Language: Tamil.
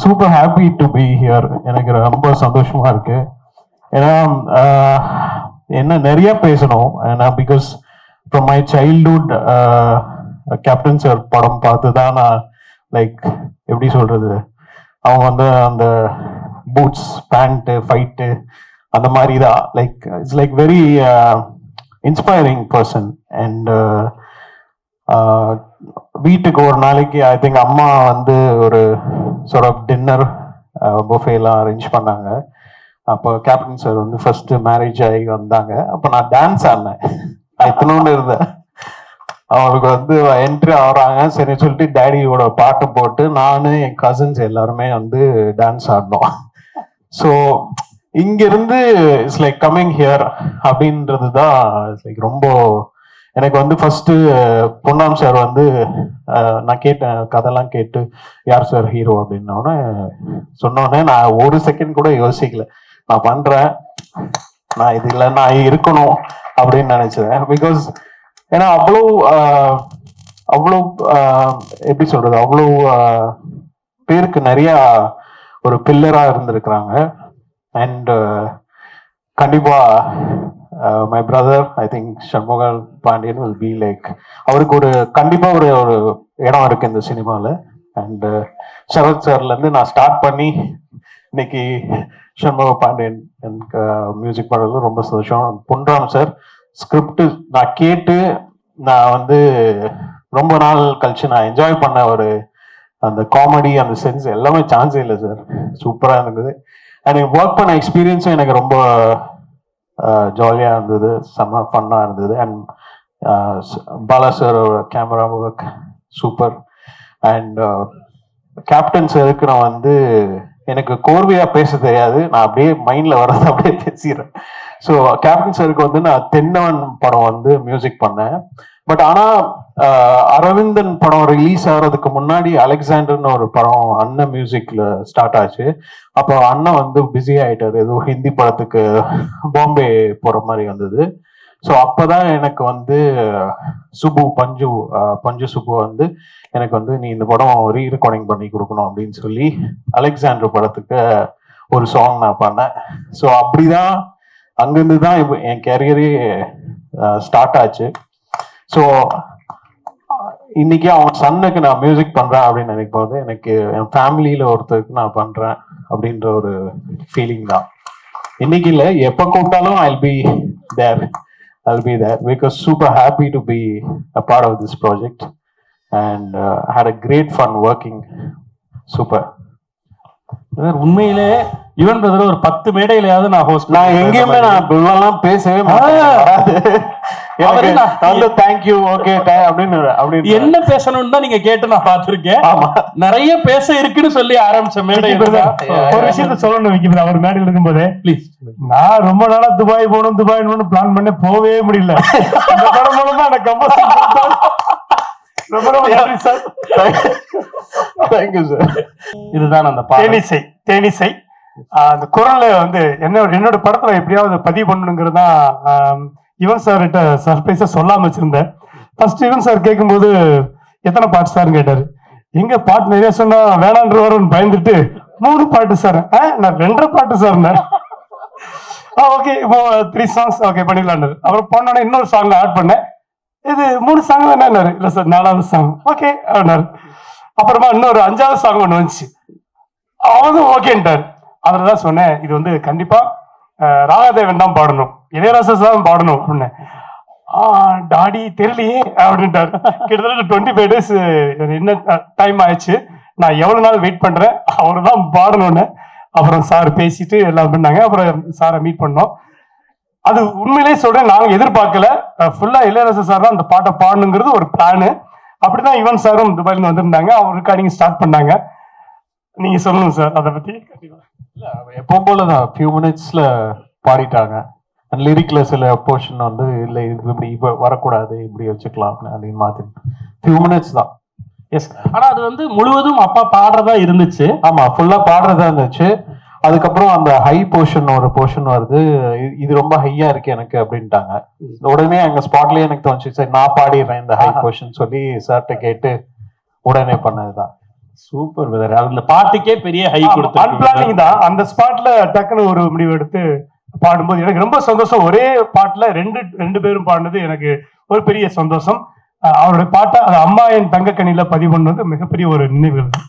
Super happy to be here. எனக்கு ரொம்ப சந்தோஷமா இருக்கு. ஏன்னா என்ன நிறைய பேசணும். ஏன்னா because from my childhood captain sir படம் பார்த்து தான் நான் லைக் எப்படி சொல்றது, அவங்க வந்து அந்த பூட்ஸ் பேண்ட்டு ஃபைட்டு அந்த மாதிரி தான் like it's like very inspiring person. And வீட்டுக்கு ஒரு நாளைக்கு ஐ திங்க் அம்மா வந்து ஒரு சார்ட் ஆஃப் டின்னர் புஃபேலாம் அரேஞ்ச் பண்ணாங்க. அப்போ கேப்டன் சார் வந்து ஃபர்ஸ்ட் மேரேஜ் ஆகி வந்தாங்க. அப்போ நான் டான்ஸ் ஆடினேன். எத்தனோன்னு இருந்தேன். அவங்களுக்கு வந்து என்ட்ரி ஆகிறாங்க, சரி சொல்லிட்டு டேடியோட பாட்டு போட்டு நான் என் கசின்ஸ் எல்லாருமே வந்து டான்ஸ் ஆடினோம். ஸோ இங்கிருந்து இட்ஸ் லைக் கம்மிங் ஹியர் அப்படின்றது தான் இட்ஸ் லைக் ரொம்ப எனக்கு வந்து ஃபர்ஸ்ட் பொன்னாம் சார் வந்து நான் கேட்டேன், கதைலாம் கேட்டு யார் சார் ஹீரோ அப்படின்னோடனே சொன்னோடனே நான் ஒரு செகண்ட் கூட யோசிக்கல, நான் பண்றேன், நான் இது இல்லை நான் இருக்கணும் அப்படின்னு நினைச்சேன். பிகாஸ் ஏன்னா அவ்வளோ அவ்வளோ எப்படி சொல்றது, அவ்வளோ பேருக்கு நிறைய ஒரு பில்லரா இருந்திருக்கிறாங்க. அண்ட் கண்டிப்பா my brother I think Shanmugan Pandian will be like, அவருக்கு ஒரு கண்டிப்பா ஒரு ஒரு இடம் இருக்கு இந்த சினிமாவில். அண்ட் சரத் சார்ல இருந்து நான் ஸ்டார்ட் பண்ணி இன்னைக்கு சண்முக பாண்டியன் எனக்கு மியூசிக் பண்ணுறது ரொம்ப சந்தோஷம். பொன்ராம் சார் ஸ்கிரிப்ட் நான் கேட்டு நான் வந்து ரொம்ப நாள் கழிச்சு நான் என்ஜாய் பண்ண ஒரு அந்த காமெடி அந்த சென்ஸ் எல்லாமே சான்ஸே இல்லை சார். சூப்பராக இருந்தது. அண்ட் ஒர்க் பண்ண எக்ஸ்பீரியன்ஸும் எனக்கு ரொம்ப ஜாலியாக இருந்தது, செம்ம ஃபன்னாக இருந்தது. அண்ட் பாலா சாரோட camera work super. And captain சாருக்கு நான் வந்து எனக்கு கோர்வையாக பேச தெரியாது, நான் அப்படியே மைண்டில் வர்றது அப்படியே பேசிடுறேன். ஸோ கேப்டன் சாருக்கு வந்து நான் தென்னவன் படம் வந்து மியூசிக் பண்ணேன். பட் ஆனால் அரவிந்தன் படம் ரிலீஸ் ஆகிறதுக்கு முன்னாடி அலெக்சாண்டர்னு ஒரு படம் அண்ணன் மியூசிக்ல ஸ்டார்ட் ஆச்சு. அப்போ அண்ணன் வந்து பிஸி ஆயிட்டாரு, ஏதோ ஹிந்தி படத்துக்கு பாம்பே போற மாதிரி வந்தது. ஸோ அப்போதான் எனக்கு வந்து சுப்பு பஞ்சு சுப்பு வந்து எனக்கு வந்து நீ இந்த படம் ரீ ரெக்கார்டிங் பண்ணி கொடுக்கணும் அப்படின்னு சொல்லி அலெக்சாண்டர் படத்துக்கு ஒரு சாங் நான் பண்ணேன். ஸோ அப்படிதான் அங்கிருந்து தான் இப்போ என் கேரியரே ஸ்டார்ட் ஆச்சு. ஸோ இன்னைக்கு அவன் சன்னுக்கு நான் மியூசிக் பண்றேன் அப்படின்னு நினைக்கும் போது எனக்கு என் ஃபேமிலியில ஒருத்தருக்கு நான் பண்றேன் அப்படின்ற ஒரு ஃபீலிங் தான். இன்னைக்கு இல்லை, எப்போ கூப்பிட்டாலும் I'll be there because super happy to be a part of this project and had a great fun working. Super. உண்மையிலே யுவன் பிரதர் ஒரு 10 மேடையிலாவது நான் ஹோஸ்ட், நான் எங்கேயுமே நான் இவ்வளவுலாம் பேசவே தேங்க்யூ ஓகே அப்படின்னு என்ன பேசணும்னு தான் நீங்க கேட்டு நான் பார்த்திருக்கேன். நிறைய பேச இருக்குன்னு சொல்லி ஆரம்பிச்ச மேடை. ஒரு விஷயத்த சொல்லணும் விக்கி, அவர் மேடையில் இருக்கும்போதே ப்ளீஸ், நான் ரொம்ப நாளா துபாய் போகணும் பிளான் பண்ண போவே முடியல. இந்த படம் மூலமா எனக்கு இதுதான் அந்த தேனிசை அந்த குரல்ல வந்து என்னோட படத்துல எப்படியாவது பதிவு பண்ணணுங்கிறது தான் யுவன் சார் கிட்ட சர்ப்ரைஸா சொல்லாம வச்சிருந்தேன். ஃபர்ஸ்ட் யுவன் சார் கேட்கும்போது எத்தனை பாட்டு சார்னு கேட்டாரு. எங்க பாட்டு நிறைய சொன்னா வேணான்ற வரும்னு பயந்துட்டு 3 பாட்டு சார், நான் 2 பாட்டு சார், ஓகே இப்போ 3 songs ஓகே பண்ணிடலான்னு. அப்புறம் போனோடனே இன்னொரு சாங் ஆட் பண்ணேன். இது 3 சாங் வேணாரு. இல்ல சார் 4வது சாங் ஓகே அப்படின்னாரு. அப்புறமா இன்னொரு 5வது சாங் ஒன்று வந்துச்சு, அவனும் ஓகேன்ட்டார். அதுலதான் சொன்னேன், இது வந்து கண்டிப்பா ராகாதேவன் தான் பாடணும், இளையராஜா தான் பாடணும் அப்படின்னு. டாடி தெரியலையே அப்படின்ட்டார். கிட்டத்தட்ட 25 days என்ன டைம் ஆயிடுச்சு. நான் எவ்வளவு நாள் வெயிட் பண்றேன், அவரு தான் பாடணும்னு. அப்புறம் சார் பேசிட்டு எல்லாம் பண்ணாங்க. அப்புறம் சாரை மீட் பண்ணோம். அது உண்மையிலேயே சொல்றேன், நாங்க எதிர்பார்க்கல. ஃபுல்லா இளையராஜா சார் தான் அந்த பாட்டை பாடணுங்கிறது ஒரு பிளானு. அப்படிதான் யுவன் சாரும் துபாயில இருந்து வந்திருந்தாங்க. அவங்க ரெக்கார்டிங் ஸ்டார்ட் பண்ணாங்க. நீங்க சொல்லுங்க சார் அதை பத்தி. எப்போ போலதான் ஃபியூ மினிட்ஸ்ல பாடிட்டாங்க. லிரிக்ல சில போர்ஷன் வந்து இல்லை இது இப்படி வரக்கூடாது, இப்படி வச்சுக்கலாம் அப்படின்னு மாத்தி ஃபியூ மினிட்ஸ் தான். எஸ், ஆனா அது வந்து முழுவதும் அப்பா பாடுறதா இருந்துச்சு. ஆமா, ஃபுல்லா பாடுறதா இருந்துச்சு. அதுக்கப்புறம் அந்த ஹை போர்ஷன் ஒரு போர்ஷன் வருது, இது ரொம்ப ஹையா இருக்கு எனக்கு அப்படின்ட்டாங்க. உடனே அங்க ஸ்பாட்லயே எனக்கு தோணுச்சு, சரி நான் பாடிடுறேன் இந்த ஹை போர்ஷன் சொல்லி சார்ட்ட கேட்டு உடனே பண்ணதுதான். Super brother. அந்த பாட்டுக்கே பெரிய ஹை கொடுத்து அன்பிளானிங் தான். அந்த ஸ்பாட்ல டக்குன்னு ஒரு முடிவு எடுத்து பாடும்போது எனக்கு ரொம்ப சந்தோஷம். ஒரே பாட்டுல ரெண்டு பேரும் பாடினது எனக்கு ஒரு பெரிய சந்தோஷம். அவருடைய பாட்டை அது அம்மா என் தங்க கண்ணில பதிவு பண்ணது மிகப்பெரிய ஒரு நினைவுகள்.